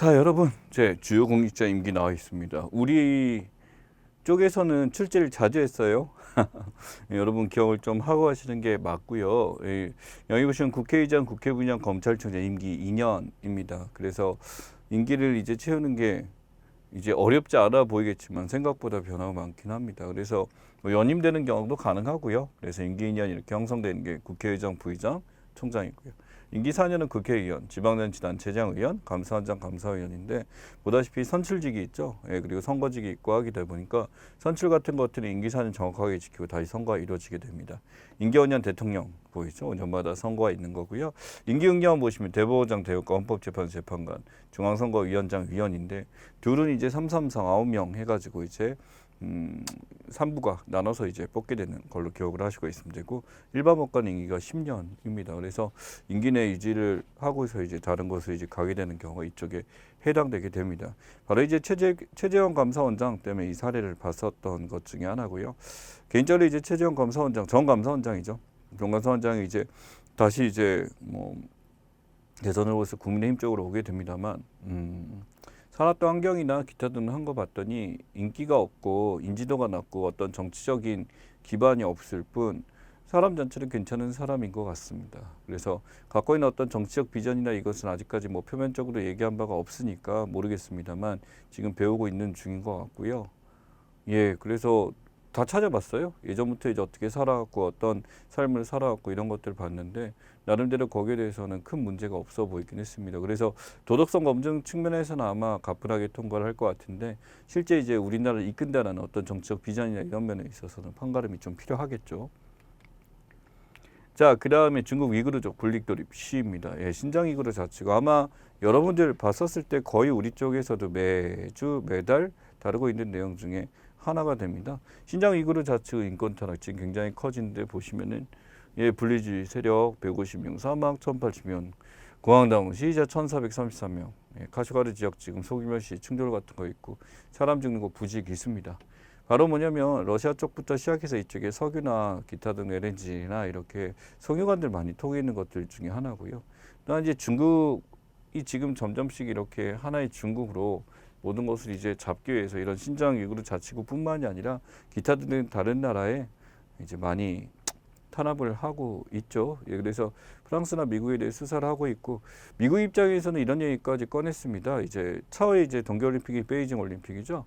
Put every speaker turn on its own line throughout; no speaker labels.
자, 여러분, 제 주요 공직자 임기 나와 있습니다. 우리 쪽에서는 출제를 자주 했어요. 여러분 기억을 좀 하고 하시는 게 맞고요. 여기 보시면 국회의장, 국회부의장, 검찰총장 임기 2년입니다. 그래서 임기를 이제 채우는 게 이제 어렵지 않아 보이겠지만 생각보다 변화가 많긴 합니다. 그래서 뭐 연임되는 경우도 가능하고요. 그래서 임기 2년 이렇게 형성되는 게 국회의장, 부의장, 총장이고요. 임기 4년은 국회의원, 지방자치단체장 의원, 감사원장, 감사위원인데 보다시피 선출직이 있죠. 그리고 선거직이 있고 하게 되다 보니까 선출 같은 것들은 임기 4년 정확하게 지키고 다시 선거가 이루어지게 됩니다. 임기 5년 대통령 보이죠. 5년마다 선거가 있는 거고요. 임기 응령 보시면 대법원장, 대법관, 헌법재판소 재판관, 중앙선거위원장, 위원인데 둘은 이제 333 9명 해가지고 이제 3부가 나눠서 이제 뽑게 되는 걸로 기억을 하시고 있으면 되고 일반 법관 임기가 10년입니다. 그래서 임기 내 유지를 하고서 이제 다른 곳을 이제 가게 되는 경우가 이쪽에 해당되게 됩니다. 바로 이제 최재형 감사원장 때문에 이 사례를 봤었던 것 중에 하나고요. 개인적으로 이제 최재형 감사원장, 전 감사원장이죠. 전 감사원장이 이제 다시 이제 뭐 대선을 위해서 국민의힘 쪽으로 오게 됩니다만 살았던 환경이나 기타 등을 한 거 봤더니 인기가 없고 인지도가 낮고 어떤 정치적인 기반이 없을 뿐 사람 전체는 괜찮은 사람인 것 같습니다. 그래서 갖고 있는 어떤 정치적 비전이나 이것은 아직까지 뭐 표면적으로 얘기한 바가 없으니까 모르겠습니다만 지금 배우고 있는 중인 것 같고요. 그래서 다 찾아봤어요. 예전부터 이제 어떻게 살아왔고 어떤 삶을 살아왔고 이런 것들을 봤는데 나름대로 거기에 대해서는 큰 문제가 없어 보이긴 했습니다. 그래서 도덕성 검증 측면에서는 아마 가뿐하게 통과를 할 것 같은데 실제 이제 우리나라를 이끈다는 어떤 정치적 비전이나 이런 면에 있어서는 판가름이 좀 필요하겠죠. 자, 그 다음에 중국 위구르족 분립돌입 시위입니다. 신장 위구르 자치구 아마 여러분들 봤었을 때 거의 우리 쪽에서도 매주 매달 다루고 있는 내용 중에 하나가 됩니다. 신장 위구르 자치구 인권 타락 지금 굉장히 커지는데 보시면은 분리주의 세력 150명 사망 1080명 공황당원 시위자 1433명 카슈가르 지역 지금 소규모시 충돌 같은 거 있고 사람 죽는 거 부지 기수입니다. 바로 뭐냐면 러시아 쪽부터 시작해서 이쪽에 석유나 기타 등 LNG나 이렇게 석유관들 많이 통해 있는 것들 중에 하나고요. 또한 이제 중국이 지금 점점씩 이렇게 하나의 중국으로 모든 것을 이제 잡기 위해서 이런 신장 위구르 자치구뿐만이 아니라 기타 등 다른 나라에 이제 많이 탄압을 하고 있죠. 그래서 프랑스나 미국에 대해 수사를 하고 있고 미국 입장에서는 이런 얘기까지 꺼냈습니다. 이제 차후에 이제 동계올림픽이 베이징 올림픽이죠.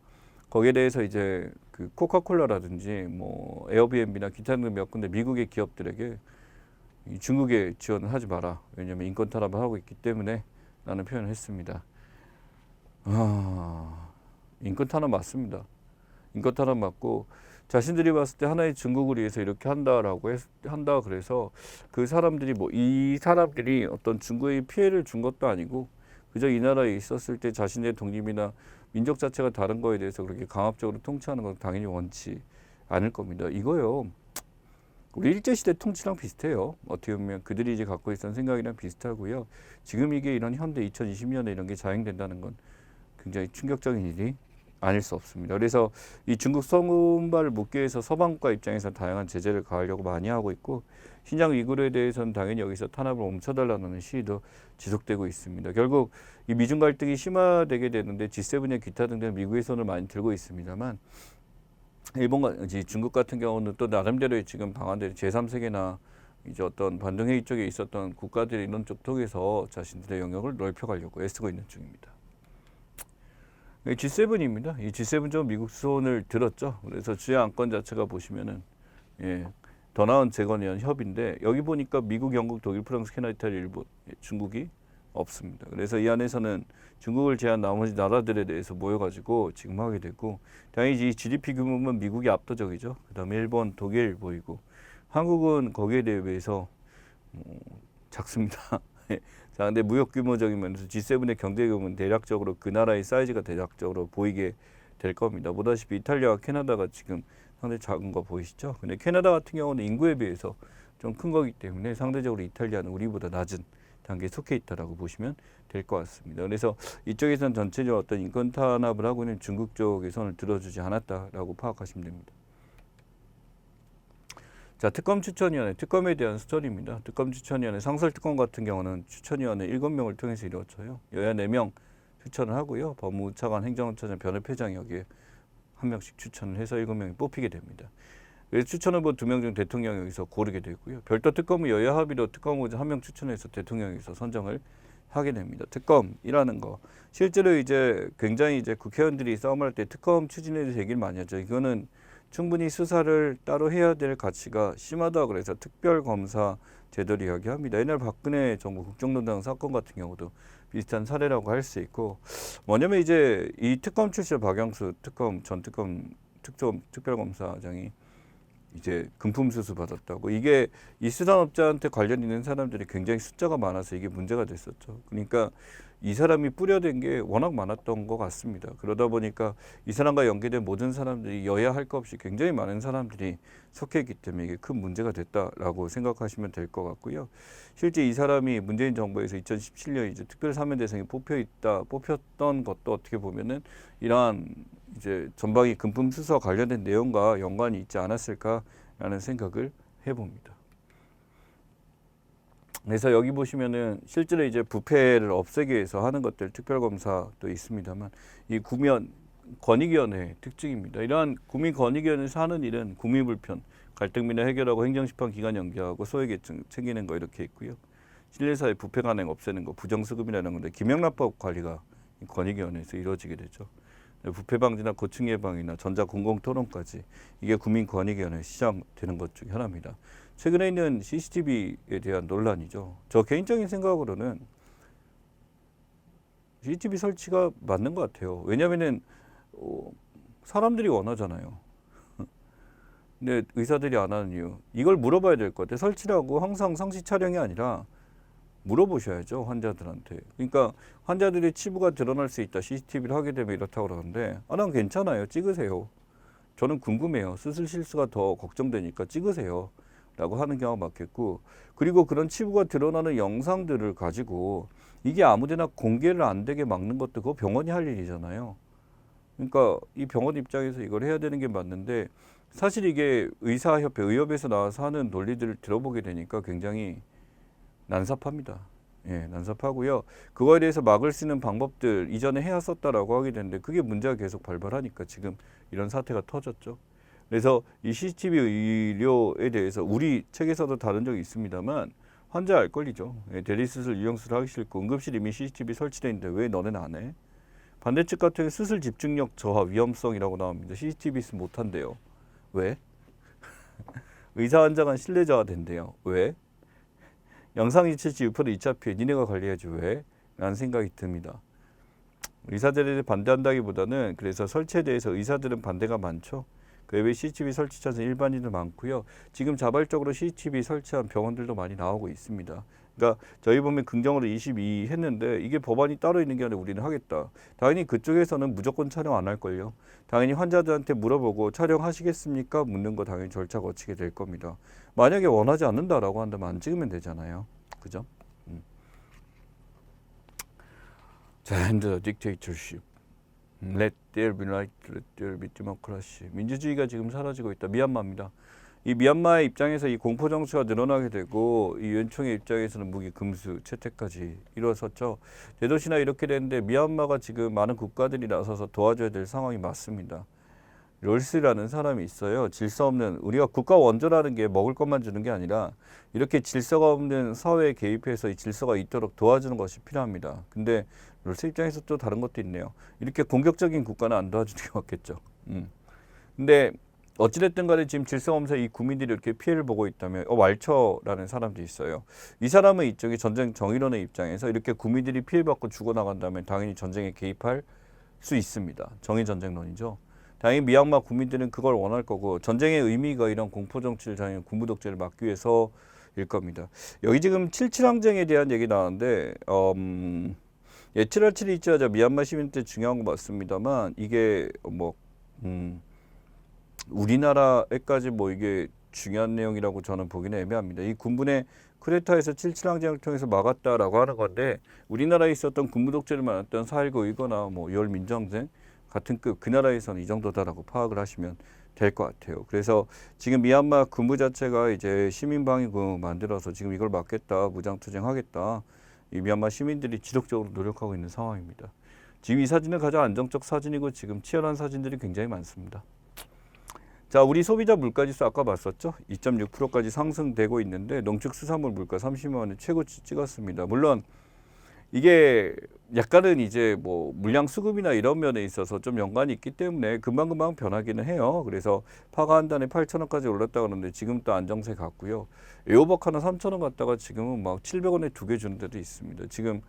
거기에 대해서 이제 그 코카콜라라든지 뭐 에어비앤비나 기타 등 몇 군데 미국의 기업들에게 중국에 지원을 하지 마라. 왜냐하면 인권 탄압을 하고 있기 때문에 라는 표현을 했습니다. 인권 탄압 맞습니다. 인권 탄압 맞고 자신들이 봤을 때 하나의 중국을 위해서 이렇게 한다 그래서 그 사람들이 뭐 이 사람들이 어떤 중국에 피해를 준 것도 아니고 그저 이 나라에 있었을 때 자신의 독립이나 민족 자체가 다른 거에 대해서 그렇게 강압적으로 통치하는 건 당연히 원치 않을 겁니다. 이거요. 우리 일제시대 통치랑 비슷해요. 어떻게 보면 그들이 이제 갖고 있었던 생각이랑 비슷하고요. 지금 이게 이런 현대 2020년에 이런 게 자행된다는 건 굉장히 충격적인 일이 아닐 수 없습니다. 그래서 이 중국 성운발을 묶기 위해서 서방국가 입장에서 다양한 제재를 가하려고 많이 하고 있고 신장 위구르에 대해서는 당연히 여기서 탄압을 멈춰달라는 시위도 지속되고 있습니다. 결국 이 미중 갈등이 심화되게 되는데 G7의 기타 등등 미국의 손을 많이 들고 있습니다만 일본과 중국 같은 경우는 또 나름대로 지금 방안들이 제3세계나 이제 어떤 반동회의 쪽에 있었던 국가들이 이런 쪽 통해서 자신들의 영역을 넓혀가려고 애쓰고 있는 중입니다. G7입니다. 이 G7조 미국 손을 들었죠. 그래서 주요 안건 자체가 보시면은 더 나은 재건에 의한 협의인데 여기 보니까 미국, 영국, 독일, 프랑스, 캐나다, 이탈리아, 일본, 중국이 없습니다. 그래서 이 안에서는 중국을 제한 나머지 나라들에 대해서 모여가지고 지금 하게 되고 당연히 이 GDP 규모는 미국이 압도적이죠. 그다음에 일본, 독일 보이고 한국은 거기에 대해서 작습니다. 자, 근데 무역 규모적인 면에서 G7의 경제 규모는 대략적으로 그 나라의 사이즈가 대략적으로 보이게 될 겁니다. 보다시피 이탈리아와 캐나다가 지금 상당히 작은 거 보이시죠? 근데 캐나다 같은 경우는 인구에 비해서 좀 큰 거기 때문에 상대적으로 이탈리아는 우리보다 낮은 단계에 속해 있다라고 보시면 될 것 같습니다. 그래서 이쪽에서는 전체적으로 어떤 인권 탄압을 하고 있는 중국 쪽의 손을 들어주지 않았다라고 파악하시면 됩니다. 자, 특검 추천위원회, 특검에 대한 수설입니다. 특검 추천위원회, 상설특검 같은 경우는 추천위원회 7명을 통해서 이루어져요. 여야 4명 추천을 하고요. 법무부 차관, 행정처장, 변협회장 여기에 한 명씩 추천을 해서 7명이 뽑히게 됩니다. 그래서 추천후보 2명 중 대통령이 여기서 고르게 되고요. 별도 특검은 여야 합의로 특검후보 1명 추천해서 대통령에서 선정을 하게 됩니다. 특검이라는 거 실제로 이제 굉장히 이제 국회의원들이 싸움할 때 특검 추진에 대해서 얘기를 많이 하죠. 이거는 충분히 수사를 따로 해야 될 가치가 심하다 그래서 특별검사 제도를 이야기합니다. 옛날 박근혜 정부 국정농단 사건 같은 경우도 비슷한 사례라고 할 수 있고 뭐냐면 이제 이 특검 출신 박영수 전 특별검사장이 이제 금품수수 받았다고 이게 이 수산업자한테 관련 있는 사람들이 굉장히 숫자가 많아서 이게 문제가 됐었죠. 그러니까 이 사람이 뿌려댄 게 워낙 많았던 것 같습니다. 그러다 보니까 이 사람과 연계된 모든 사람들이 여야 할 것 없이 굉장히 많은 사람들이 속해 있기 때문에 이게 큰 문제가 됐다라고 생각하시면 될 것 같고요. 실제 이 사람이 문재인 정부에서 2017년 이제 특별사면대상에 뽑혔던 것도 어떻게 보면은 이러한 이제 전방위 금품 수사와 관련된 내용과 연관이 있지 않았을까라는 생각을 해봅니다. 그래서 여기 보시면은 실제로 이제 부패를 없애기 위해서 하는 것들 특별검사도 있습니다만 이 국민권익위원회의 특징입니다. 이러한 국민권익위원회에서 하는 일은 국민불편, 갈등 민원 해결하고 행정심판 기간 연기하고 소외계층 챙기는 거 이렇게 있고요. 신뢰사회 부패 관행 없애는 거 부정수급이라는 건데 김영란법 관리가 권익위원회에서 이루어지게 되죠. 부패 방지나 고충 예방이나 전자공공토론까지 이게 국민권익위원회 시작되는 것 중에 하나입니다. 최근에 있는 CCTV에 대한 논란이죠. 저 개인적인 생각으로는 CCTV 설치가 맞는 것 같아요. 왜냐하면은 사람들이 원하잖아요. 근데 의사들이 안 하는 이유 이걸 물어봐야 될 것 같아요. 설치라고 항상 상시 촬영이 아니라 물어보셔야죠, 환자들한테. 그러니까 환자들의 치부가 드러날 수 있다. CCTV를 하게 되면 이렇다고 그러는데 난 괜찮아요. 찍으세요. 저는 궁금해요. 수술 실수가 더 걱정되니까 찍으세요. 라고 하는 경우가 맞겠고 그리고 그런 치부가 드러나는 영상들을 가지고 이게 아무데나 공개를 안 되게 막는 것도 그거 병원이 할 일이잖아요. 그러니까 이 병원 입장에서 이걸 해야 되는 게 맞는데 사실 이게 의사협회, 의협에서 나와서 하는 논리들을 들어보게 되니까 굉장히 난삽합니다. 예, 난삽하고요. 그거에 대해서 막을 수 있는 방법들 이전에 해왔었다라고 하게 되는데 그게 문제가 계속 발발하니까 지금 이런 사태가 터졌죠. 그래서 이 CCTV 의료에 대해서 우리 책에서도 다룬 적이 있습니다만 환자 알 권리죠. 예, 대리수술, 유형수술 하기 싫고 응급실 이미 CCTV 설치돼 있는데 왜 너는 안 해? 반대측 같은 경우 수술 집중력 저하 위험성이라고 나옵니다. CCTV 있으면 못한대요. 왜? 의사 환자 간 신뢰 저하 된대요. 왜? 영상 이체시 유포도 2차 피해 니네가 관리해야지 왜? 라는 생각이 듭니다. 의사들에 반대한다기보다는 그래서 설치에 대해서 의사들은 반대가 많죠. 그 외에 CCTV 설치 찬성 일반인도 많고요. 지금 자발적으로 CCTV 설치한 병원들도 많이 나오고 있습니다. 그러니까 저희 보면 긍정으로 22 했는데 이게 법안이 따로 있는 게 아니라 우리는 하겠다. 당연히 그쪽에서는 무조건 촬영 안 할 걸요. 당연히 환자들한테 물어보고 촬영하시겠습니까? 묻는 거 당연히 절차 거치게 될 겁니다. 만약에 원하지 않는다라고 한다면 안 찍으면 되잖아요. 그죠? 자, and the dictatorship. Let there be light, let there be democracy. 민주주의가 지금 사라지고 있다. 미얀마입니다. 이 미얀마의 입장에서 이 공포 정치가 늘어나게 되고 이 유엔총의 입장에서는 무기 금수 채택까지 이루어졌죠. 대도시나 이렇게 되는데 미얀마가 지금 많은 국가들이 나서서 도와줘야 될 상황이 맞습니다. 롤스라는 사람이 있어요. 질서 없는 우리가 국가 원조라는 게 먹을 것만 주는 게 아니라 이렇게 질서가 없는 사회에 개입해서 이 질서가 있도록 도와주는 것이 필요합니다. 근데 롤스 입장에서 또 다른 것도 있네요. 이렇게 공격적인 국가는 안 도와주는 게 맞겠죠. 근데 어찌됐든 간에 지금 질서하면서 이 국민들이 이렇게 피해를 보고 있다면 왈처라는 사람도 있어요. 이 사람은 이쪽이 전쟁 정의론의 입장에서 이렇게 국민들이 피해받고 죽어나간다면 당연히 전쟁에 개입할 수 있습니다. 정의전쟁론이죠. 당연히 미얀마 국민들은 그걸 원할 거고 전쟁의 의미가 이런 공포정치를 자는 군부독재를 막기 위해서일 겁니다. 여기 지금 77항쟁에 대한 얘기 나왔는데 7월 7일 있자마자 미얀마 시민들 중요한 거 맞습니다만 이게 우리나라에까지 이게 중요한 내용이라고 저는 보기는 애매합니다. 이 군부의 쿠데타에서 77항쟁을 통해서 막았다라고 하는 건데 우리나라에 있었던 군부독재를 막았던 4.19 이거나 6월 민주항쟁 같은 급 그 나라에서는 이 정도다라고 파악을 하시면 될 것 같아요. 그래서 지금 미얀마 군부 자체가 이제 시민방위군 만들어서 지금 이걸 막겠다, 무장투쟁하겠다. 이 미얀마 시민들이 지속적으로 노력하고 있는 상황입니다. 지금 이 사진은 가장 안정적 사진이고 지금 치열한 사진들이 굉장히 많습니다. 자, 우리 소비자 물가지수 아까 봤었죠? 2.6%까지 상승되고 있는데 농축수산물 물가 30만 원에 최고치 찍었습니다. 물론 이게 약간은 이제 뭐 물량 수급이나 이런 면에 있어서 좀 연관이 있기 때문에 금방금방 변하기는 해요. 그래서 파가 한 단에 8,000원까지 올랐다 그러는데 지금 또 안정세 같고요. 에어박 하나 3,000원 갔다가 지금은 막 700원에 2개 주는 데도 있습니다. 지금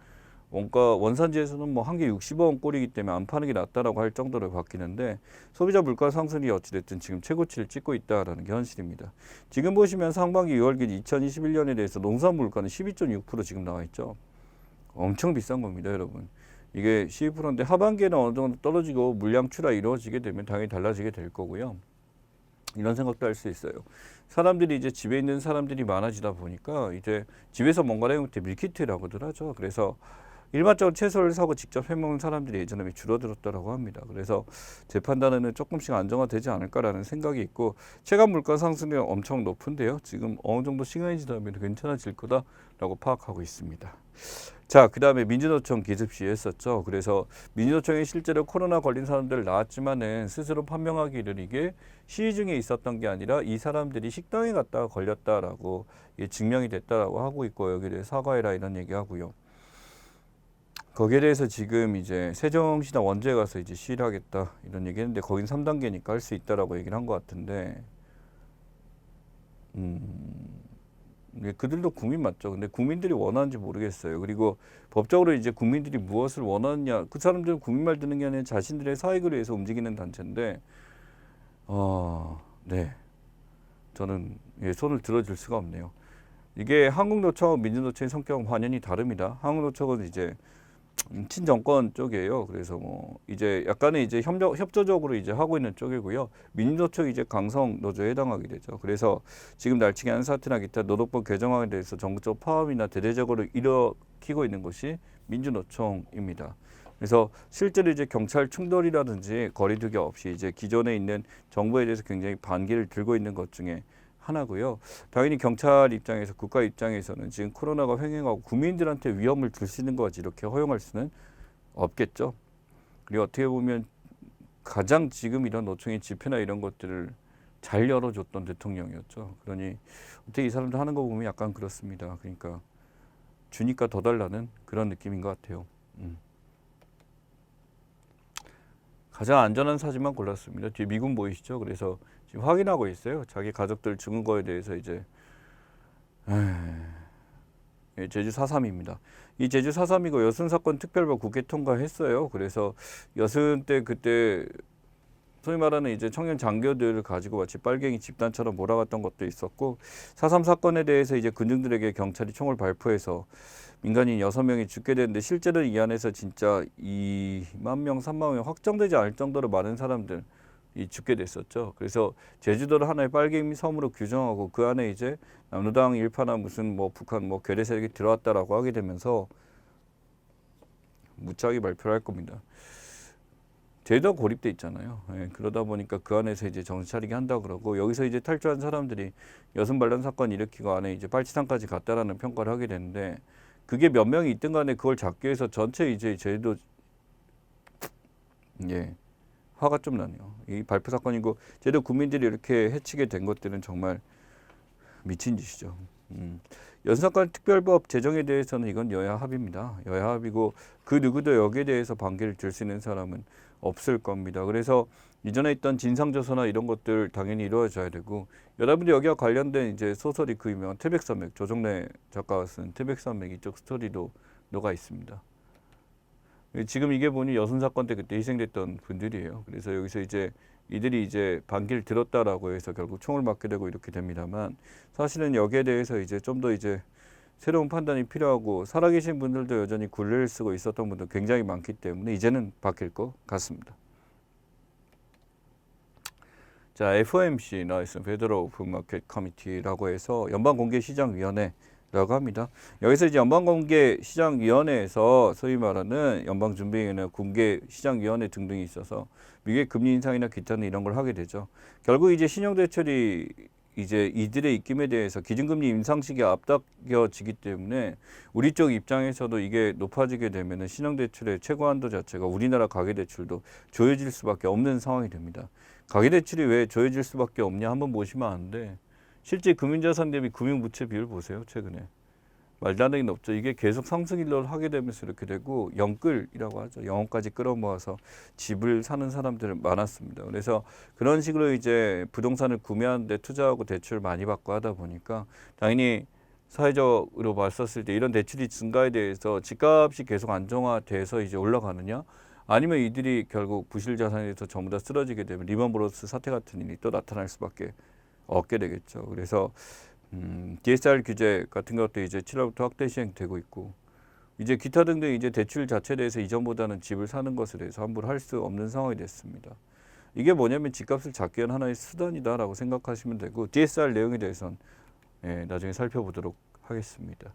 원가 원산지에서는 뭐 한 개 60원 꼴이기 때문에 안 파는 게 낫다라고 할 정도로 바뀌는데 소비자 물가 상승이 어찌됐든 지금 최고치를 찍고 있다라는 게 현실입니다. 지금 보시면 상반기 6월기 2021년에 대해서 농산 물가는 12.6% 지금 나와 있죠. 엄청 비싼 겁니다, 여러분. 이게 12%인데 하반기에는 어느 정도 떨어지고 물량 출하 이루어지게 되면 당연히 달라지게 될 거고요. 이런 생각도 할 수 있어요. 사람들이 이제 집에 있는 사람들이 많아지다 보니까 이제 집에서 뭔가를 해먹을 때 밀키트라고들 하죠. 그래서 일반적으로 채소를 사고 직접 해먹는 사람들이 예전에 줄어들었다고 합니다. 그래서 제 판단에는 조금씩 안정화되지 않을까라는 생각이 있고 체감 물가 상승이 엄청 높은데요. 지금 어느 정도 시간이 지나면 괜찮아질 거다라고 파악하고 있습니다. 자, 그 다음에 민주노총 기습시위 했었죠. 그래서 민주노총이 실제로 코로나 걸린 사람들 나왔지만은 스스로 판명하기를 이게 시위 중에 있었던 게 아니라 이 사람들이 식당에 갔다가 걸렸다라고 증명이 됐다라고 하고 있고 여기에 대해 사과해라 이런 얘기하고요. 거기에 대해서 지금 이제 세종시나 원주에 가서 이제 시위를 하겠다 이런 얘기했는데 거긴 3단계니까 할 수 있다라고 얘기를 한 것 같은데 그들도 국민 맞죠. 근데 국민들이 원하는지 모르겠어요. 그리고 법적으로 이제 국민들이 무엇을 원하느냐 그 사람들은 국민 말 듣는 게 아니라 자신들의 사익을 위해서 움직이는 단체인데 네 저는 손을 들어줄 수가 없네요. 이게 한국노총하고 민주노총의 성격은 완전히 다릅니다. 한국노총은 이제 친정권 쪽이에요. 그래서 뭐 이제 약간의 이제 협조적으로 이제 하고 있는 쪽이고요. 민주노총이 이제 강성 노조에 해당하게 되죠. 그래서 지금 날치기 한 사태나 기타 노동법 개정안에 대해서 정부적 파업이나 대대적으로 일으키고 있는 것이 민주노총입니다. 그래서 실제로 이제 경찰 충돌이라든지 거리두기 없이 이제 기존에 있는 정부에 대해서 굉장히 반기를 들고 있는 것 중에 하나고요. 당연히 경찰 입장에서 국가 입장에서는 지금 코로나가 횡행하고 국민들한테 위험을 줄 수 있는 거지 이렇게 허용할 수는 없겠죠. 그리고 어떻게 보면 가장 지금 이런 노총의 집회나 이런 것들을 잘 열어줬던 대통령이었죠. 그러니 어떻게 이 사람들 하는 거 보면 약간 그렇습니다. 그러니까 주니까 더 달라는 그런 느낌인 것 같아요. 가장 안전한 사진만 골랐습니다. 뒤에 미군 보이시죠? 그래서 지금 확인하고 있어요. 자기 가족들 죽은 거에 대해서 이제 제주 4.3입니다. 이 제주 4.3이고 여순 사건 특별법 국회 통과했어요. 그래서 여순 때 그때 소위 말하는 이제 청년 장교들을 가지고 마치 빨갱이 집단처럼 몰아갔던 것도 있었고 4.3 사건에 대해서 이제 군중들에게 경찰이 총을 발포해서 민간인 6명이 죽게 됐는데 실제로 이 안에서 진짜 2만 명, 3만 명 확정되지 않을 정도로 많은 사람들이 죽게 됐었죠. 그래서 제주도를 하나의 빨갱이 섬으로 규정하고 그 안에 이제 남로당 일파나 무슨 뭐 북한 뭐 괴뢰 세력이 들어왔다라고 하게 되면서 무지하게 발표를 할 겁니다. 제도가 고립돼 있잖아요. 그러다 보니까 그 안에서 이제 정신 차리게 한다 그러고 여기서 이제 탈주한 사람들이 여순 반란 사건 일으키고 안에 이제 빨치산까지 갔다라는 평가를 하게 되는데 그게 몇 명이 있든 간에 그걸 잡기 위해서 전체 이제 제도 화가 좀 나네요. 이 발표 사건이고 제도 국민들이 이렇게 해치게 된 것들은 정말 미친 짓이죠. 여순사건 특별법 제정에 대해서는 이건 여야 합의입니다. 여야 합의고 그 누구도 여기에 대해서 반기를 들 수 있는 사람은 없을 겁니다. 그래서 이전에 있던 진상조사나 이런 것들 당연히 이루어져야 되고 여러분들 여기와 관련된 이제 소설이 그 유명한 태백산맥 조정래 작가가 쓴 태백산맥 이쪽 스토리도 녹아 있습니다. 지금 이게 보니 여순 사건 때 그때 희생됐던 분들이에요. 그래서 여기서 이제 이들이 이제 반기를 들었다라고 해서 결국 총을 맞게 되고 이렇게 됩니다만 사실은 여기에 대해서 이제 좀 더 이제 새로운 판단이 필요하고 살아계신 분들도 여전히 굴레를 쓰고 있었던 분들 굉장히 많기 때문에 이제는 바뀔 것 같습니다. 자, FOMC 나와 있습니다. 페더럴 오픈 마켓 커미티라고 해서 연방공개시장위원회라고 합니다. 여기서 이제 연방공개시장위원회에서 소위 말하는 연방준비위원회, 공개시장위원회 등등이 있어서 미국의 금리 인상이나 기타는 이런 걸 하게 되죠. 결국 이제 신용대출이 이제 이들의 입김에 대해서 기준금리 인상식이 앞당겨지기 때문에 우리 쪽 입장에서도 이게 높아지게 되면은 신용대출의 최고 한도 자체가 우리나라 가계대출도 조여질 수밖에 없는 상황이 됩니다. 가계대출이 왜 조여질 수밖에 없냐 한번 보시면 아는데 실제 금융자산 대비 금융부채 비율 보세요. 최근에. 말도 안 되게 높죠. 이게 계속 상승 일로를 하게 되면서 이렇게 되고 영끌이라고 하죠. 영혼까지 끌어모아서 집을 사는 사람들 많았습니다. 그래서 그런 식으로 이제 부동산을 구매하는데 투자하고 대출 많이 받고 하다 보니까 당연히 사회적으로 봤었을 때 이런 대출이 증가에 대해서 집값이 계속 안정화돼서 이제 올라가느냐 아니면 이들이 결국 부실 자산에 대해서 전부 다 쓰러지게 되면 리먼 브러스 사태 같은 일이 또 나타날 수밖에 없게 되겠죠. 그래서 DSR 규제 같은 것도 이제 7월부터 확대 시행되고 있고 이제 기타 등등 이제 대출 자체에 대해서 이전보다는 집을 사는 것에 대해서 함부로 할 수 없는 상황이 됐습니다. 이게 뭐냐면 집값을 잡기 위한 하나의 수단이다라고 생각하시면 되고 DSR 내용에 대해서는 나중에 살펴보도록 하겠습니다.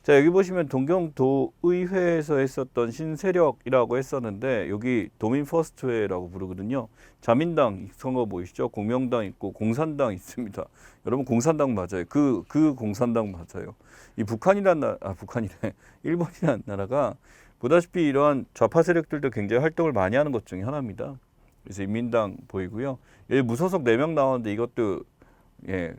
자 여기 보시면 동경도의회에서 했었던 신세력이라고 했었는데 여기 도민퍼스트회라고 부르거든요. 자민당 선거 보이시죠? 공명당 있고 공산당 있습니다. 여러분 공산당 맞아요. 그 공산당 맞아요. 이 북한이란 북한이래. 일본이란 나라가 보다시피 이러한 좌파 세력들도 굉장히 활동을 많이 하는 것 중에 하나입니다. 그래서 인민당 보이고요. 여기 무소속 4명 나왔는데 이것도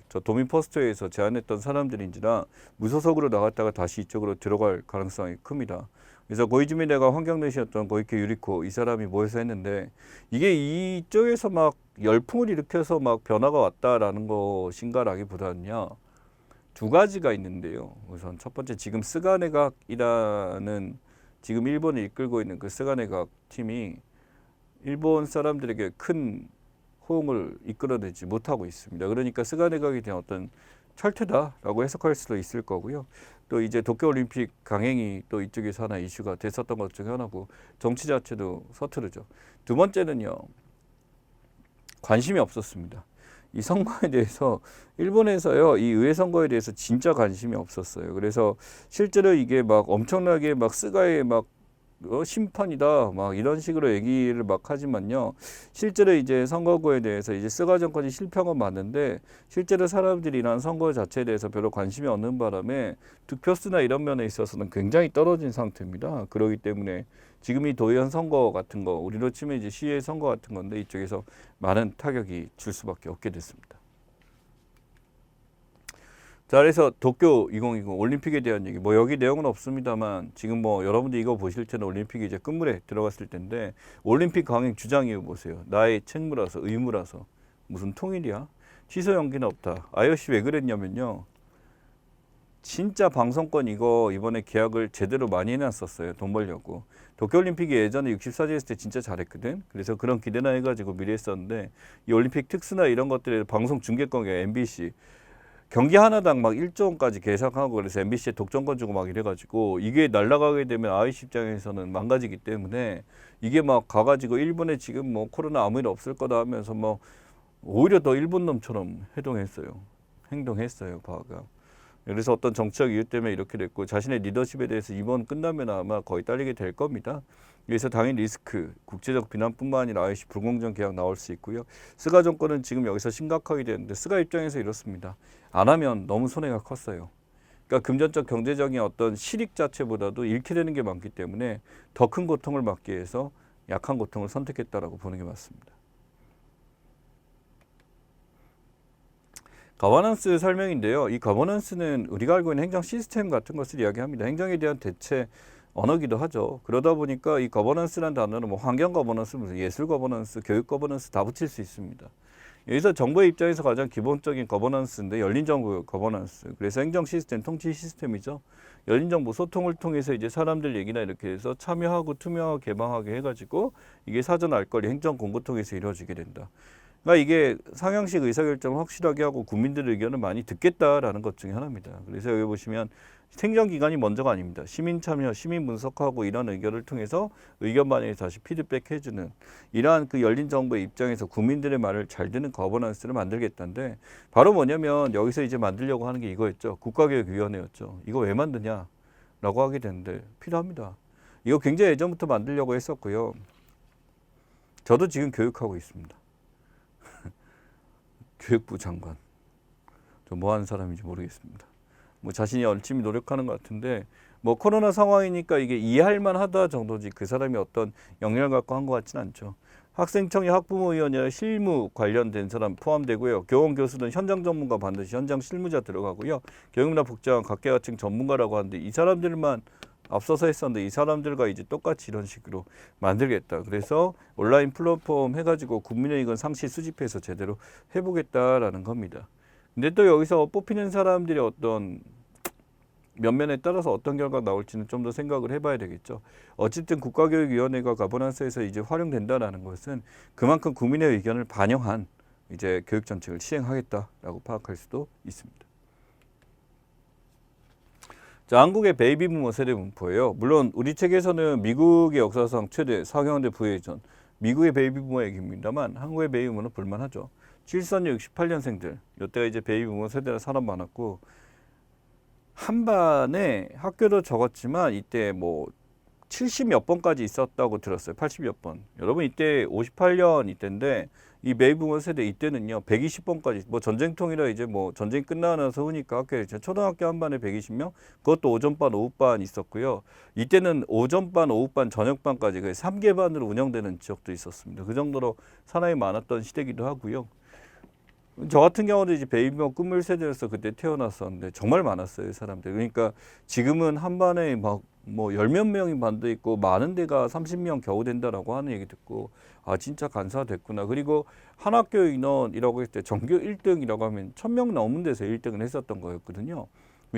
저 도민퍼스트에서 제안했던 사람들인지라 무소속으로 나갔다가 다시 이쪽으로 들어갈 가능성이 큽니다. 그래서 고이즈미네가 환경대시였던 고이케 유리코 이 사람이 모여서 했는데 이게 이쪽에서 막 열풍을 일으켜서 막 변화가 왔다라는 것인가라기보다는요 두 가지가 있는데요. 우선 첫 번째 지금 스가네각이라는 지금 일본을 이끌고 있는 그 스가네각 팀이 일본 사람들에게 큰 호응을 이끌어내지 못하고 있습니다. 그러니까 스가네각에 대한 어떤 철퇴다라고 해석할 수도 있을 거고요. 또 이제 도쿄올림픽 강행이 또 이쪽에서 하나 이슈가 됐었던 것 중에 하나고 정치 자체도 서투르죠. 두 번째는요. 관심이 없었습니다. 이 선거에 대해서 일본에서요. 이 의회 선거에 대해서 진짜 관심이 없었어요. 그래서 실제로 이게 막 엄청나게 막 스가에 막 심판이다 막 이런 식으로 얘기를 막 하지만요 실제로 이제 선거구에 대해서 이제 스가 정권이 실패한 건 맞는데 실제로 사람들이 이런 선거 자체에 대해서 별로 관심이 없는 바람에 득표수나 이런 면에 있어서는 굉장히 떨어진 상태입니다. 그렇기 때문에 지금 이 도의원 선거 같은 거 우리로 치면 이제 시의 선거 같은 건데 이쪽에서 많은 타격이 줄 수밖에 없게 됐습니다. 자, 그래서 도쿄 2020 올림픽에 대한 얘기, 뭐 여기 내용은 없습니다만 지금 뭐 여러분들 이거 보실 때는 올림픽이 이제 끝물에 들어갔을 텐데 올림픽 강행 주장 이유 보세요. 나의 책무라서 의무라서 무슨 통일이야? 취소 연기는 없다. IOC 왜 그랬냐면요. 진짜 방송권 이거 이번에 계약을 제대로 많이 해놨었어요. 돈 벌려고. 도쿄올림픽이 예전에 64제 했을 때 진짜 잘했거든. 그래서 그런 기대나 해가지고 미리 했었는데 이 올림픽 특수나 이런 것들에 방송 중계권이 MBC 경기 하나당 막 1조 원까지 계산하고 그래서 MBC에 독점권 주고 막 이래가지고 이게 날아가게 되면 IOC 입장에서는 망가지기 때문에 이게 막 가가지고 일본에 지금 뭐 코로나 아무 일 없을 거다 하면서 뭐 오히려 더 일본 놈처럼 행동했어요. 바하가. 그래서 어떤 정치적 이유 때문에 이렇게 됐고 자신의 리더십에 대해서 이번 끝나면 아마 거의 딸리게 될 겁니다. 그래서 당연히 리스크, 국제적 비난뿐만 아니라 IOC 불공정 계약 나올 수 있고요. 스가 정권은 지금 여기서 심각하게 되는데 스가 입장에서 이렇습니다. 안 하면 너무 손해가 컸어요. 그러니까 금전적 경제적인 어떤 실익 자체보다도 잃게 되는 게 많기 때문에 더 큰 고통을 막기 위해서 약한 고통을 선택했다라고 보는 게 맞습니다. 거버넌스 설명인데요. 이 거버넌스는 우리가 알고 있는 행정 시스템 같은 것을 이야기합니다. 행정에 대한 대체 언어기도 하죠. 그러다 보니까 이 거버넌스라는 단어는 뭐 환경 거버넌스, 무슨 예술 거버넌스, 교육 거버넌스 다 붙일 수 있습니다. 여기서 정부의 입장에서 가장 기본적인 거버넌스인데 열린 정부 거버넌스. 그래서 행정 시스템, 통치 시스템이죠. 열린 정부 소통을 통해서 이제 사람들 얘기나 이렇게 해서 참여하고 투명하고 개방하게 해가지고 이게 사전 알 권리 행정 공고 통해서 이루어지게 된다. 그러니까 이게 상향식 의사결정을 확실하게 하고 국민들의 의견을 많이 듣겠다라는 것 중에 하나입니다. 그래서 여기 보시면 행정기관이 먼저가 아닙니다. 시민 참여, 시민 분석하고 이런 의견을 통해서 의견 반영에 다시 피드백 해주는 이러한 그 열린 정부의 입장에서 국민들의 말을 잘 듣는 거버넌스를 만들겠다는데 바로 뭐냐면 여기서 이제 만들려고 하는 게 이거였죠. 국가교육위원회였죠. 이거 왜 만드냐? 라고 하게 되는데 필요합니다. 이거 굉장히 예전부터 만들려고 했었고요. 저도 지금 교육하고 있습니다. 교육부 장관. 뭐 하는 사람인지 모르겠습니다. 뭐 자신이 열심히 노력하는 것 같은데 뭐 코로나 상황이니까 이게 이해할 만하다 정도지 그 사람이 어떤 역량을 갖고 한 것 같지는 않죠. 학생청의 학부모위원회 실무 관련된 사람 포함되고요. 교원 교수는 현장 전문가 반드시 현장 실무자 들어가고요. 교육이나 복지관 각계각층 전문가라고 하는데 이 사람들만 앞서서 했었는데 이 사람들과 이제 똑같이 이런 식으로 만들겠다. 그래서 온라인 플랫폼 해가지고 국민의 이건 상시 수집해서 제대로 해보겠다라는 겁니다. 근데 또 여기서 뽑히는 사람들이 어떤 면면에 따라서 어떤 결과가 나올지는 좀 더 생각을 해봐야 되겠죠. 어쨌든 국가교육위원회가 가버넌스에서 이제 활용된다라는 것은 그만큼 국민의 의견을 반영한 이제 교육 정책을 시행하겠다라고 파악할 수도 있습니다. 자, 한국의 베이비 부머 세대 분포예요. 물론 우리 책에서는 미국의 역사상 최대 4경연대 부회전 미국의 베이비 부머 얘기입니다만 한국의 베이비 부머는 볼만하죠. 73년 68년생들 이때가 이제 베이비 부머 세대라 사람 많았고 한반에 학교도 적었지만 이때 뭐 70 몇 번까지 있었다고 들었어요. 80 몇 번. 여러분 이때 58년 이때인데 이 베이비 부머 세대 이때는요 120번까지 뭐 전쟁통이라 이제 뭐 전쟁 끝나서 오니까 학교에 초등학교 한 반에 120명 그것도 오전반 오후반 있었고요. 이때는 오전반 오후반 저녁반까지 그 3개 반으로 운영되는 지역도 있었습니다. 그 정도로 사람이 많았던 시대이기도 하고요. 저 같은 경우도 이제 베이비부머 끝물 세대로서 그때 태어났었는데 정말 많았어요, 사람들. 그러니까 지금은 한 반에 막 뭐 열 몇 명이 반도 있고 많은 데가 30명 겨우 된다라고 하는 얘기 듣고 아 진짜 간사됐구나. 그리고 한 학교 인원이라고 했을 때 전교 1등이라고 하면 1000명 넘은 데서 1등을 했었던 거였거든요.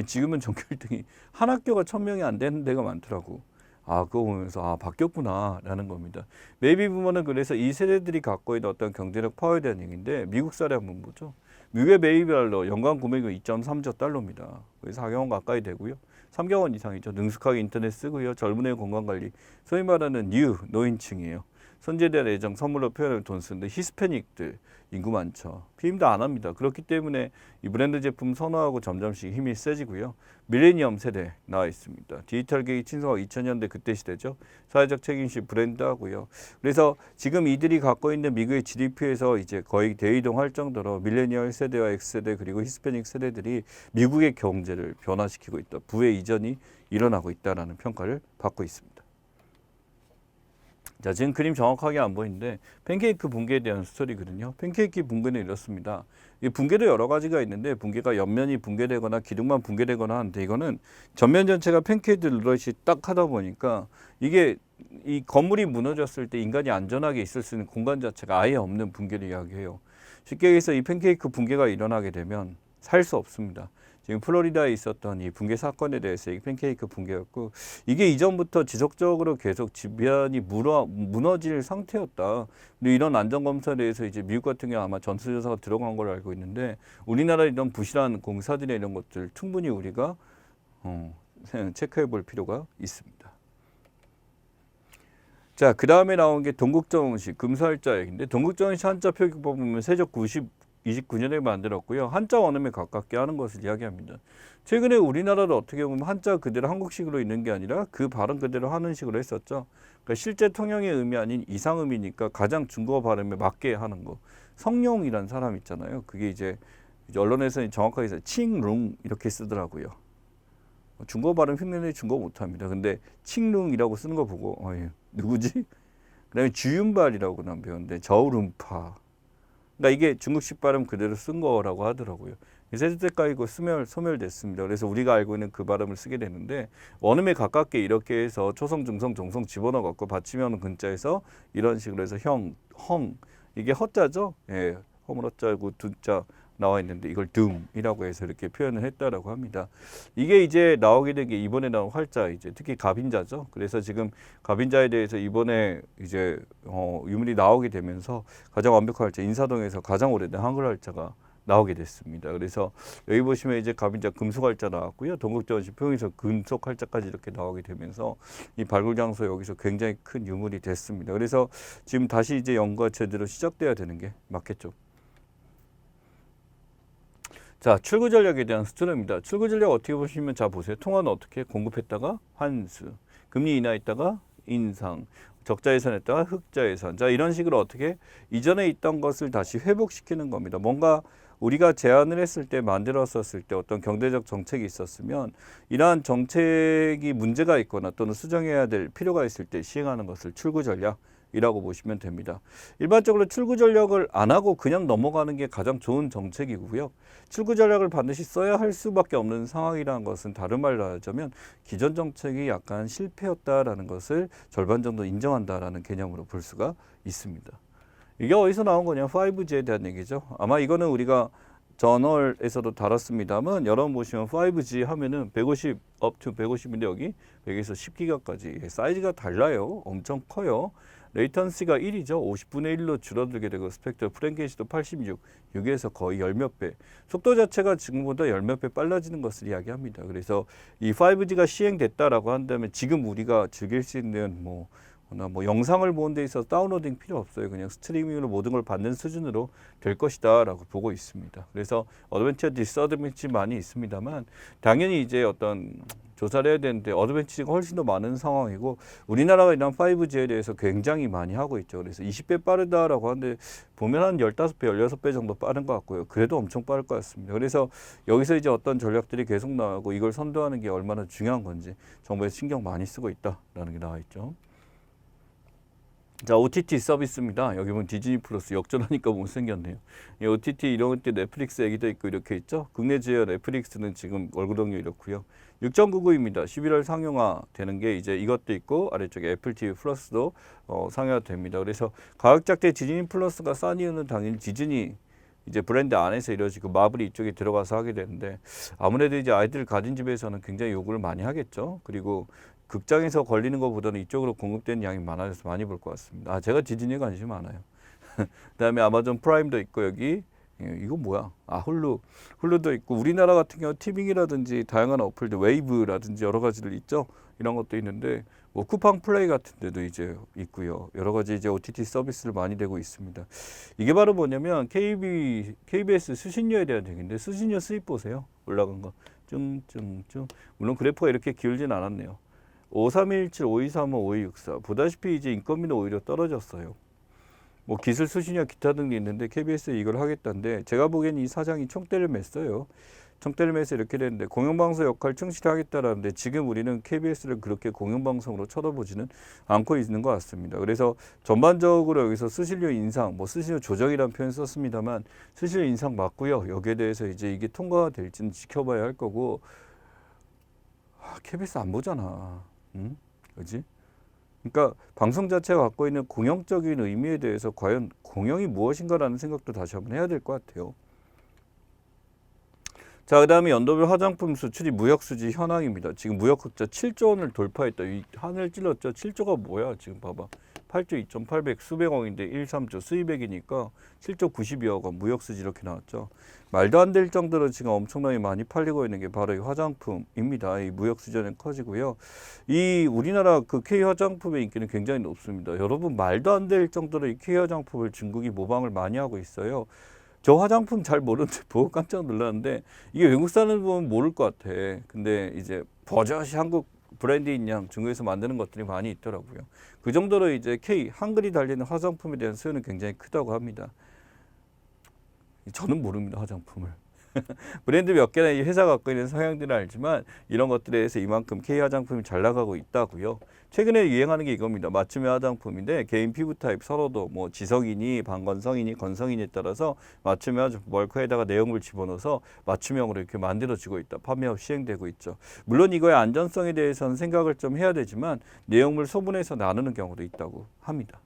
지금은 전교 1등이 한 학교가 1000명이 안 되는 데가 많더라고. 아, 그거 보면서 아 바뀌었구나라는 겁니다. 베이비 부머는 그래서 이 세대들이 갖고 있는 어떤 경제력 파워에 대한 얘기인데 미국 사례 한번 보죠. 미국의 베이비 달러 연간 구매금 2.3조 달러입니다. 그래서 4경원 가까이 되고요. 3경원 이상이죠. 능숙하게 인터넷 쓰고요. 젊은이의 건강관리, 소위 말하는 뉴 노인층이에요. 선제에 대한 애정, 선물로 표현을 돈 쓰는데 히스패닉들 인구 많죠. 피임도 안 합니다. 그렇기 때문에 이 브랜드 제품 선호하고 점점씩 힘이 세지고요. 밀레니엄 세대 나와 있습니다. 디지털 기기 친서가 2000년대 그때 시대죠. 사회적 책임식 브랜드하고요. 그래서 지금 이들이 갖고 있는 미국의 GDP에서 이제 거의 대이동할 정도로 밀레니얼 세대와 X세대 그리고 히스패닉 세대들이 미국의 경제를 변화시키고 있다. 부의 이전이 일어나고 있다라는 평가를 받고 있습니다. 자, 지금 그림 정확하게 안 보이는데 팬케이크 붕괴에 대한 스토리거든요. 팬케이크 붕괴는 이렇습니다. 이 붕괴도 여러 가지가 있는데 붕괴가 옆면이 붕괴되거나 기둥만 붕괴되거나 하는데 이거는 전면 전체가 팬케이크 룰렛이 딱 하다 보니까 이게 이 건물이 무너졌을 때 인간이 안전하게 있을 수 있는 공간 자체가 아예 없는 붕괴를 이야기해요. 쉽게 얘기해서 이 팬케이크 붕괴가 일어나게 되면 살 수 없습니다. 지금 플로리다에 있었던 이 붕괴 사건에 대해서 이 팬케이크 붕괴였고 이게 이전부터 지속적으로 계속 지변이 무너질 상태였다. 근데 이런 안전검사에 대해서 이제 미국 같은 경우 아마 전수조사가 들어간 걸로 알고 있는데 우리나라 이런 부실한 공사들의 이런 것들 충분히 우리가 체크해 볼 필요가 있습니다. 자, 그 다음에 나온 게 동국정음식 금수할자 얘기인데 동국정음식 한자 표기법 보면 세적 29년에 만들었고요. 한자 원음에 가깝게 하는 것을 이야기합니다. 최근에 우리나라도 어떻게 보면 한자 그대로 한국식으로 있는 게 아니라 그 발음 그대로 하는 식으로 했었죠. 그러니까 실제 통영의 음이 아닌 이상음이니까 가장 중국어 발음에 맞게 하는 거. 성룡이란 사람 있잖아요. 그게 이제 언론에서는 정확하게 해서 칭룽 이렇게 쓰더라고요. 중국어 발음 흉내내 중국어 못합니다. 근데 칭룽이라고 쓰는 거 보고 누구지? 그다음에 주윤발이라고 난 배웠는데 저울음파. 그러니까 이게 중국식 발음 그대로 쓴 거라고 하더라고요. 세대까지고 소멸됐습니다. 그래서 우리가 알고 있는 그 발음을 쓰게 되는데 원음에 가깝게 이렇게 해서 초성, 중성, 종성 집어넣어 갖고 받침하는 근자에서 이런 식으로 해서 형, 헝 이게 허자죠. 예, 허물허자고 두자 나와 있는데 이걸 둠이라고 해서 이렇게 표현을 했다라고 합니다. 이게 이제 나오게 된 게 이번에 나온 활자 이제 특히 갑인자죠. 그래서 지금 갑인자에 대해서 이번에 이제 유물이 나오게 되면서 가장 완벽한 활자 인사동에서 가장 오래된 한글 활자가 나오게 됐습니다. 그래서 여기 보시면 이제 갑인자 금속 활자 나왔고요. 동국정음식 표현에서 금속 활자까지 이렇게 나오게 되면서 이 발굴 장소 여기서 굉장히 큰 유물이 됐습니다. 그래서 지금 다시 이제 연구가 제대로 시작돼야 되는 게 맞겠죠. 자, 출구 전략에 대한 스토리입니다. 출구 전략 어떻게 보시면 자 보세요. 통화는 어떻게 공급했다가 환수, 금리 인하했다가 인상, 적자 예산했다가 흑자 예산. 자, 이런 식으로 어떻게 이전에 있던 것을 다시 회복시키는 겁니다. 뭔가 우리가 제안을 했을 때 만들었었을 때 어떤 경제적 정책이 있었으면 이러한 정책이 문제가 있거나 또는 수정해야 될 필요가 있을 때 시행하는 것을 출구 전략이라고 보시면 됩니다. 일반적으로 출구 전략을 안 하고 그냥 넘어가는 게 가장 좋은 정책이고요. 출구 전략을 반드시 써야 할 수밖에 없는 상황이라는 것은 다른 말로 하자면 기존 정책이 약간 실패였다라는 것을 절반 정도 인정한다라는 개념으로 볼 수가 있습니다. 이게 어디서 나온 거냐? 5G에 대한 얘기죠. 아마 이거는 우리가 저널에서도 다뤘습니다만 여러분 보시면 5G 하면은 150 up to 150인데 여기 100에서 10기가까지 사이즈가 달라요. 엄청 커요. 레이턴시가 1이죠. 50분의 1로 줄어들게 되고 스펙터 프랭게이지도 86, 6에서 거의 10몇 배. 속도 자체가 지금보다 10몇 배 빨라지는 것을 이야기합니다. 그래서 이 5G가 시행됐다라고 한다면 지금 우리가 즐길 수 있는 뭐 영상을 보는 데 있어서 다운로딩 필요 없어요. 그냥 스트리밍으로 모든 걸 받는 수준으로 될 것이다 라고 보고 있습니다. 그래서 어드밴티지와 디스어드밴티지 많이 있습니다만 당연히 이제 어떤 조사를 해야 되는데 어드밴티지가 훨씬 더 많은 상황이고 우리나라가 이런 5G에 대해서 굉장히 많이 하고 있죠. 그래서 20배 빠르다라고 하는데 보면 한 15배, 16배 정도 빠른 것 같고요. 그래도 엄청 빠를 것 같습니다. 그래서 여기서 이제 어떤 전략들이 계속 나오고 이걸 선도하는 게 얼마나 중요한 건지 정부에서 신경 많이 쓰고 있다라는 게 나와 있죠. 자, OTT 서비스입니다. 여기 보면 디즈니 플러스 역전하니까 못생겼네요. 이 OTT 이런 것들 넷플릭스 얘기도 있고 이렇게 있죠. 국내 제휴 넷플릭스는 지금 월구동률 이렇고요. 6.99입니다. 11월 상용화 되는 게 이제 이것도 있고 아래쪽에 애플 TV 플러스도 상용화 됩니다. 그래서 가격 작대 디즈니 플러스가 싼 이유는 당연히 디즈니 이제 브랜드 안에서 이루어지고 마블이 이쪽에 들어가서 하게 되는데 아무래도 이제 아이들 가진 집에서는 굉장히 요구를 많이 하겠죠. 그리고 극장에서 걸리는 것보다는 이쪽으로 공급되는 양이 많아져서 많이 볼 것 같습니다. 아, 제가 디즈니에 관심이 많아요. 그다음에 아마존 프라임도 있고 여기 이거 뭐야? 아, 훌루도 있고 우리나라 같은 경우 티빙이라든지 다양한 어플들 웨이브라든지 여러 가지들 있죠. 이런 것도 있는데 뭐 쿠팡 플레이 같은 데도 이제 있고요. 여러 가지 이제 OTT 서비스를 많이 되고 있습니다. 이게 바로 뭐냐면 KBS 수신료에 대한 얘기인데 수신료 수입 보세요. 올라간 거. 쭝쭝쭝. 물론 그래프가 이렇게 기울진 않았네요. 5317, 5235, 5264 보다시피 이제 인건비는 오히려 떨어졌어요. 뭐 기술 수신료 기타 등이 있는데 KBS 이걸 하겠다는데 제가 보기엔 이 사장이 총대를 맸어요. 총대를 매서 이렇게 되는데 공영방송 역할 충실히 하겠다라는데 지금 우리는 KBS를 그렇게 공영방송으로 쳐다보지는 않고 있는 것 같습니다. 그래서 전반적으로 여기서 수신료 인상, 뭐 수신료 조정이라는 표현 썼습니다만 수신료 인상 맞고요. 여기에 대해서 이제 이게 통과가 될지는 지켜봐야 할 거고 KBS 안 보잖아. 응? 그지? 그러니까 방송 자체가 갖고 있는 공영적인 의미에 대해서 과연 공영이 무엇인가라는 생각도 다시 한번 해야 될 것 같아요. 자, 그 다음에 연도별 화장품 수출이 무역수지 현황입니다. 지금 무역 흑자 7조 원을 돌파했다. 이 하늘 찔렀죠. 7조가 뭐야? 지금 봐봐. 8조 2,800 수백억인데 1,3조 수입액이니까 7조 92억 원 무역수지 이렇게 나왔죠. 말도 안 될 정도로 지금 엄청나게 많이 팔리고 있는 게 바로 이 화장품입니다. 이 무역수지는 커지고요. 이 우리나라 그 K 화장품의 인기는 굉장히 높습니다. 여러분 말도 안 될 정도로 이 K 화장품을 중국이 모방을 많이 하고 있어요. 저 화장품 잘 모르는데 보고 깜짝 놀랐는데 이게 외국산을 보면 모를 것 같아. 근데 이제 버젓이 한국 브랜드인 양 중국에서 만드는 것들이 많이 있더라고요. 그 정도로 이제 K 한글이 달리는 화장품에 대한 수요는 굉장히 크다고 합니다. 저는 모릅니다, 화장품을. 브랜드 몇 개나 이 회사가 갖고 있는 성향들은 알지만 이런 것들에 대해서 이만큼 K 화장품이 잘 나가고 있다고요. 최근에 유행하는 게 이겁니다. 맞춤형 화장품인데 개인 피부 타입 서로도 뭐 지성이니 반건성이니 건성이니에 따라서 맞춤형 화장품 멀크에다가 내용물 집어넣어서 맞춤형으로 이렇게 만들어지고 있다. 판매업 시행되고 있죠. 물론 이거의 안전성에 대해서는 생각을 좀 해야 되지만 내용물 소분해서 나누는 경우도 있다고 합니다.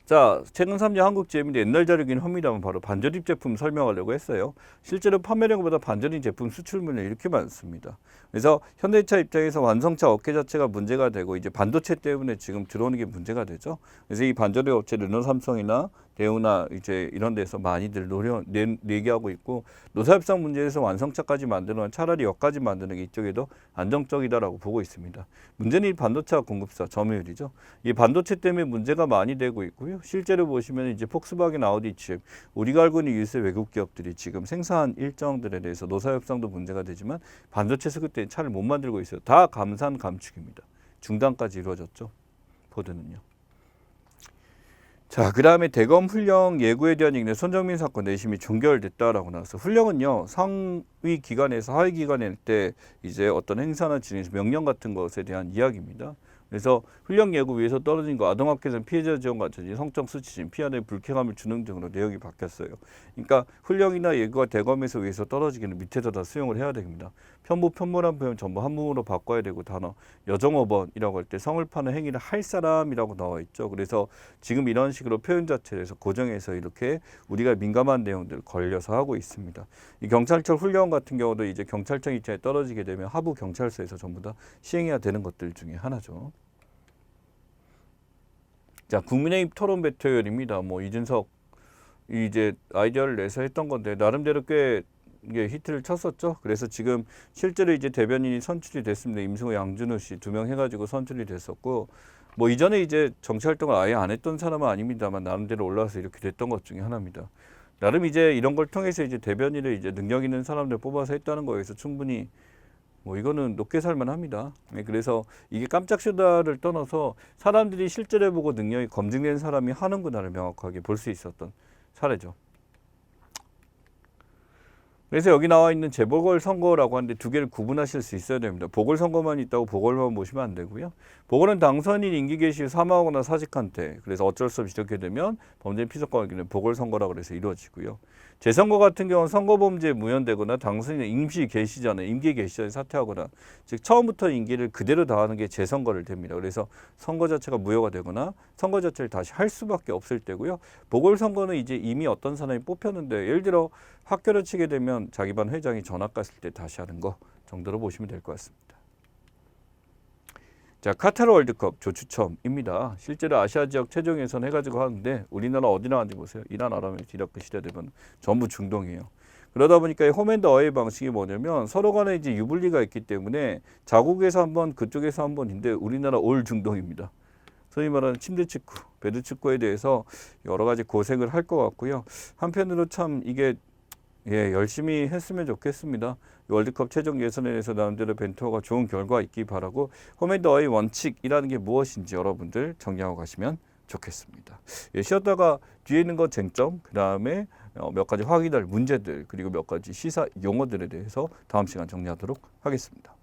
자, 최근 3년 한국 GM인데 옛날 자료긴 합니다만 바로 반전입 제품 설명하려고 했어요. 실제로 판매량보다 반전입 제품 수출물이 이렇게 많습니다. 그래서 현대차 입장에서 완성차 업계 자체가 문제가 되고 이제 반도체 때문에 지금 들어오는 게 문제가 되죠. 그래서 이 반전입 업체 르노삼성이나 대우나 이제 이런 데서 많이들 내기하고 있고 노사협상 문제에서 완성차까지 만드는 건 차라리 역까지 만드는 게 이쪽에도 안정적이다라고 보고 있습니다. 문제는 이 반도체 공급사 점유율이죠. 이 반도체 때문에 문제가 많이 되고 있고요. 실제로 보시면 이제 폭스바겐, 아우디 칩 우리가 알고 있는 유세 외국 기업들이 지금 생산 일정들에 대해서 노사협상도 문제가 되지만 반도체 수급 때문에 차를 못 만들고 있어요. 다 감산 감축입니다. 중단까지 이루어졌죠. 포드는요. 자, 그 다음에 대검 훈령 예고에 대한 얘기는 손정민 사건 내심이 종결됐다라고 나왔어. 훈령은요, 상위 기관에서 하위 기관에 낼 때 이제 어떤 행사나 진행에서 명령 같은 것에 대한 이야기입니다. 그래서 훈령 예고 위에서 떨어진 거 아동학대는 피해자 지원과든지 성적 수치심, 피해자의 불쾌감을 주는 등으로 내용이 바뀌었어요. 그러니까 훈령이나 예고가 대검에서 위에서 떨어지기는 밑에서 다 수용을 해야 됩니다. 편부, 편물한 표현 전부 한문으로 바꿔야 되고 단어 여정어번이라고 할 때 성을 파는 행위를 할 사람이라고 나와 있죠. 그래서 지금 이런 식으로 표현 자체를 해서 고정해서 이렇게 우리가 민감한 내용들을 걸려서 하고 있습니다. 이 경찰청 훈련 같은 경우도 이제 경찰청 입장에 떨어지게 되면 하부 경찰서에서 전부 다 시행해야 되는 것들 중에 하나죠. 자, 국민의힘 토론 배틀입니다. 뭐 이준석 이제 아이디어를 내서 했던 건데 나름대로 꽤 이게 히트를 쳤었죠. 그래서 지금 실제로 이제 대변인이 선출이 됐습니다. 임승호, 양준호 씨 2명 해가지고 선출이 됐었고, 뭐 이전에 이제 정치 활동을 아예 안 했던 사람은 아닙니다만 나름대로 올라와서 이렇게 됐던 것 중에 하나입니다. 나름 이제 이런 걸 통해서 이제 대변인을 이제 능력 있는 사람들 뽑아서 했다는 거에서 충분히 뭐 이거는 높게 살만합니다. 네, 그래서 이게 깜짝 쇼다를 떠나서 사람들이 실제로 해보고 능력이 검증된 사람이 하는구나를 명확하게 볼 수 있었던 사례죠. 그래서 여기 나와 있는 재보궐선거라고 하는데 두 개를 구분하실 수 있어야 됩니다. 보궐선거만 있다고 보궐만 보시면 안 되고요. 보궐은 당선인 임기 개시 후 사망하거나 사직한 때, 그래서 어쩔 수 없이 이렇게 되면 범죄 피속과 관계는 보궐선거라고 해서 이루어지고요. 재선거 같은 경우는 선거범죄에 무연되거나 당선인 임시 개시 전에, 임기 개시 전에 사퇴하거나, 즉 처음부터 임기를 그대로 다하는 게 재선거를 됩니다. 그래서 선거 자체가 무효가 되거나 선거 자체를 다시 할 수밖에 없을 때고요. 보궐선거는 이제 이미 어떤 사람이 뽑혔는데, 예를 들어 학교를 치게 되면 자기 반 회장이 전학 갔을 때 다시 하는 거 정도로 보시면 될 것 같습니다. 자, 카타르 월드컵 조추첨입니다. 실제로 아시아 지역 최종 예선 해가지고 하는데 우리나라 어디 나왔는지 보세요. 이란, 아랍에미리트, 이라크, 시리아, 레바논 전부 중동이에요. 그러다 보니까 이 홈앤더 어웨이 방식이 뭐냐면 서로 간에 이제 유불리가 있기 때문에 자국에서 한 번, 그쪽에서 한 번인데 우리나라 올 중동입니다. 소위 말하는 침대 축구, 배드 축구에 대해서 여러 가지 고생을 할 것 같고요. 한편으로 참 이게 열심히 했으면 좋겠습니다. 월드컵 최종 예선에 대해서 나름대로 벤투어가 좋은 결과 있기 바라고 홈앤더어웨이 원칙이라는 게 무엇인지 여러분들 정리하고 가시면 좋겠습니다. 쉬었다가 뒤에 있는 거 쟁점, 그 다음에 몇 가지 확인할 문제들, 그리고 몇 가지 시사 용어들에 대해서 다음 시간 정리하도록 하겠습니다.